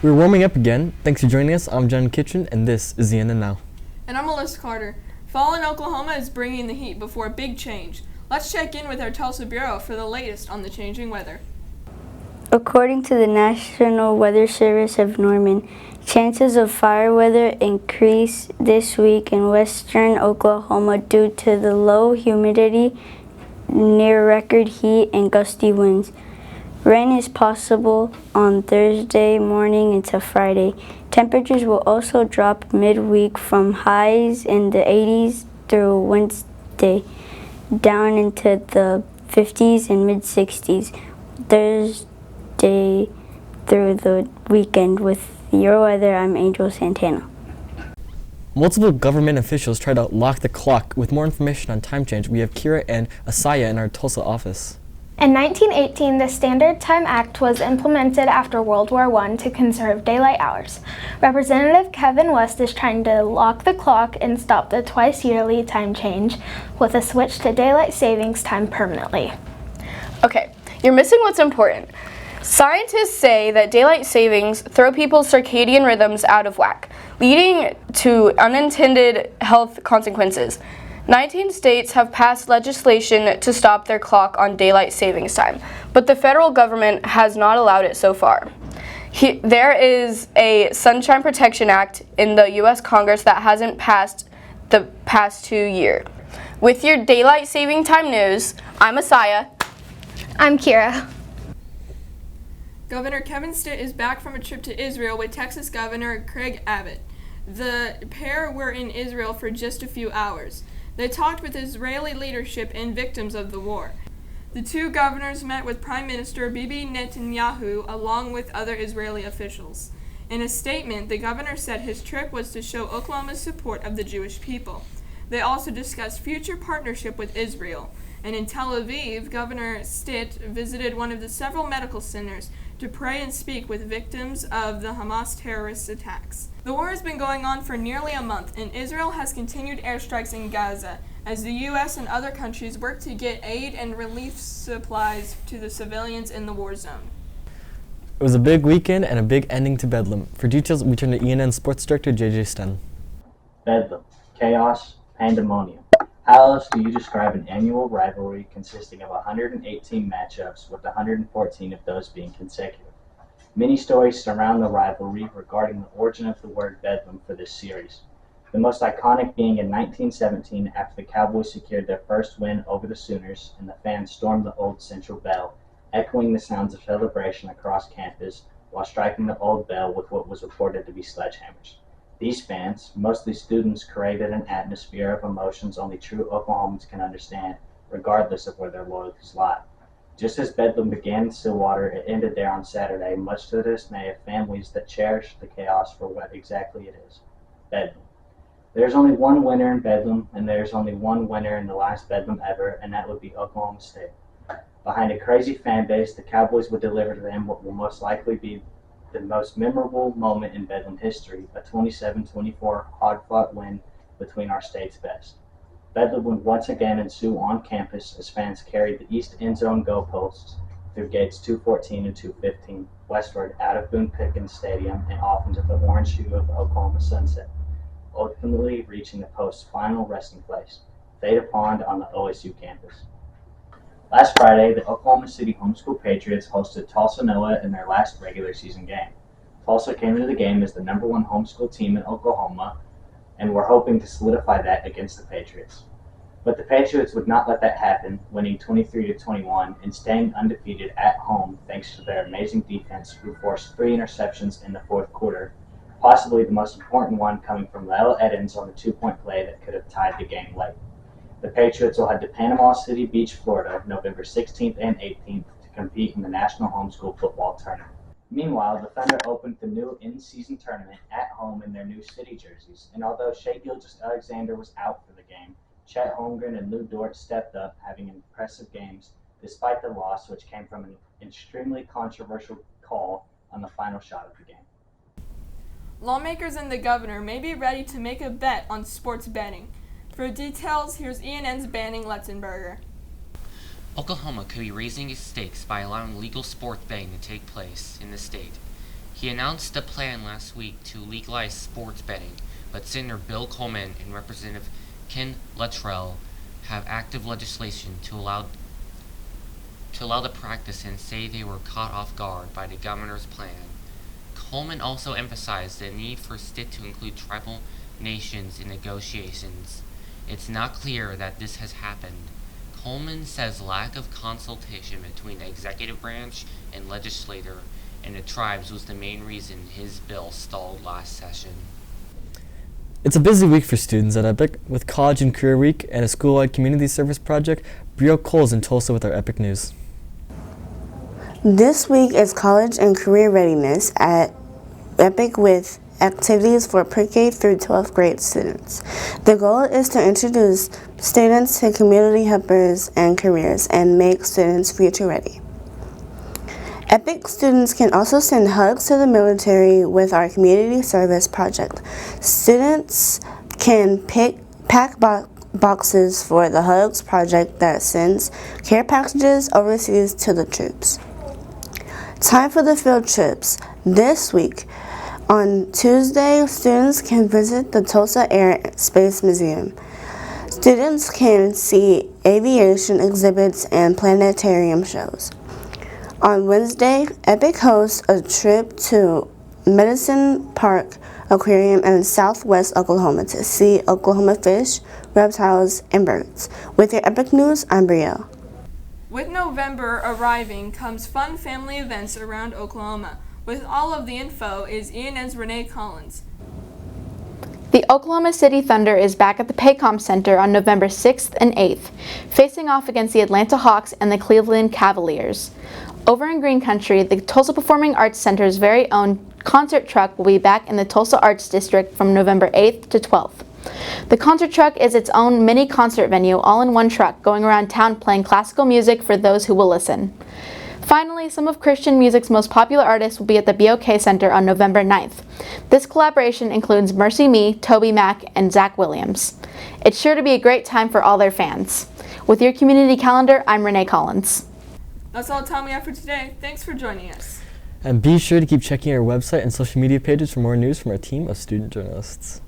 We're warming up again. Thanks for joining us. I'm John Kitchen, and this is ENN Now. And I'm Melissa Carter. Fall in Oklahoma is bringing the heat before a big change. Let's check in with our Tulsa Bureau for the latest on the changing weather. According to the National Weather Service of Norman, chances of fire weather increase this week in western Oklahoma due to the low humidity, near record heat, and gusty winds. Rain is possible on Thursday morning into Friday. Temperatures will also drop midweek from highs in the 80s through Wednesday, down into the 50s and mid-60s Thursday through the weekend. With your weather, I'm Angel Santana. Multiple government officials tried to lock the clock. With more information on time change, we have Kira and Asaya in our Tulsa office. In 1918, the Standard Time Act was implemented after World War I to conserve daylight hours. Representative Kevin West is trying to lock the clock and stop the twice-yearly time change with a switch to daylight savings time permanently. Okay, you're missing what's important. Scientists say that daylight savings throw people's circadian rhythms out of whack, leading to unintended health consequences. 19 states have passed legislation to stop their clock on daylight savings time, but the federal government has not allowed it so far. There is a Sunshine Protection Act in the U.S. Congress that hasn't passed the past 2 years. With your daylight saving time news, I'm Asaya. I'm Kira. Governor Kevin Stitt is back from a trip to Israel with Texas Governor Craig Abbott. The pair were in Israel for just a few hours. They talked with Israeli leadership and victims of the war. The two governors met with Prime Minister Bibi Netanyahu along with other Israeli officials. In a statement, the governor said his trip was to show Oklahoma's support of the Jewish people. They also discussed future partnership with Israel. And in Tel Aviv, Governor Stitt visited one of the several medical centers to pray and speak with victims of the Hamas terrorist attacks. The war has been going on for nearly a month, and Israel has continued airstrikes in Gaza as the U.S. and other countries work to get aid and relief supplies to the civilians in the war zone. It was a big weekend and a big ending to Bedlam. For details, we turn to ENN Sports Director JJ Sten. Bedlam, chaos, pandemonium. How else do you describe an annual rivalry consisting of 118 matchups, with 114 of those being consecutive? Many stories surround the rivalry regarding the origin of the word Bedlam for this series. The most iconic being in 1917 after the Cowboys secured their first win over the Sooners and the fans stormed the old Central Bell, echoing the sounds of celebration across campus while striking the old bell with what was reported to be sledgehammers. These fans, mostly students, created an atmosphere of emotions only true Oklahomans can understand, regardless of where their loyalties lie. Just as Bedlam began in Stillwater, it ended there on Saturday, much to the dismay of families that cherish the chaos for what exactly it is: Bedlam. There's only one winner in Bedlam, and there's only one winner in the last Bedlam ever, and that would be Oklahoma State. Behind a crazy fan base, the Cowboys would deliver to them what will most likely be the most memorable moment in Bedlam history, a 27-24 hard-fought win between our state's best. Bedlam would once again ensue on campus as fans carried the east end zone goalposts through gates 214 and 215, westward out of Boone Pickens Stadium and off into the orange hue of the Oklahoma sunset, ultimately reaching the post's final resting place, Theta Pond on the OSU campus. Last Friday, the Oklahoma City Homeschool Patriots hosted Tulsa Noah in their last regular season game. Tulsa came into the game as the number one homeschool team in Oklahoma, and were hoping to solidify that against the Patriots. But the Patriots would not let that happen, winning 23-21 and staying undefeated at home thanks to their amazing defense, who forced 3 interceptions in the fourth quarter, possibly the most important one coming from Lyle Edens on the 2-point play that could have tied the game late. The Patriots will head to Panama City Beach, Florida, November 16th and 18th to compete in the National Homeschool Football Tournament. Meanwhile, the Thunder opened the new in-season tournament at home in their new city jerseys, and although Shea Gilgeous-Alexander was out for the game, Chet Holmgren and Lou Dort stepped up, having impressive games despite the loss, which came from an extremely controversial call on the final shot of the game. Lawmakers and the governor may be ready to make a bet on sports betting. For details, here's ENN's Banning Letzenberger. Oklahoma could be raising its stakes by allowing legal sports betting to take place in the state. He announced a plan last week to legalize sports betting, but Senator Bill Coleman and Representative Ken Luttrell have active legislation to allow the practice and say they were caught off guard by the governor's plan. Coleman also emphasized the need for STIT to include tribal nations in negotiations. It's not clear that this has happened. Coleman says lack of consultation between the executive branch and legislature and the tribes was the main reason his bill stalled last session. It's a busy week for students at Epic, with College and Career Week and a school-wide community service project. Brio Cole's in Tulsa with our Epic News. This week is College and Career Readiness at Epic with activities for pre-K through 12th grade students. The goal is to introduce students to community helpers and careers and make students future ready. Epic students can also send hugs to the military with our community service project. Students can pack boxes for the Hugs project that sends care packages overseas to the troops. Time for the field trips. This week, on Tuesday, students can visit the Tulsa Air and Space Museum. Students can see aviation exhibits and planetarium shows. On Wednesday, Epic hosts a trip to Medicine Park Aquarium in southwest Oklahoma to see Oklahoma fish, reptiles, and birds. With your Epic News, I'm Brielle. With November arriving comes fun family events around Oklahoma. With all of the info is ENN's Renee Collins. The Oklahoma City Thunder is back at the Paycom Center on November 6th and 8th, facing off against the Atlanta Hawks and the Cleveland Cavaliers. Over in Green Country, the Tulsa Performing Arts Center's very own concert truck will be back in the Tulsa Arts District from November 8th to 12th. The concert truck is its own mini concert venue, all in one truck, going around town playing classical music for those who will listen. Finally, some of Christian music's most popular artists will be at the BOK Center on November 9th. This collaboration includes Mercy Me, Toby Mac, and Zach Williams. It's sure to be a great time for all their fans. With your community calendar, I'm Renee Collins. That's all the time we have for today. Thanks for joining us. And be sure to keep checking our website and social media pages for more news from our team of student journalists.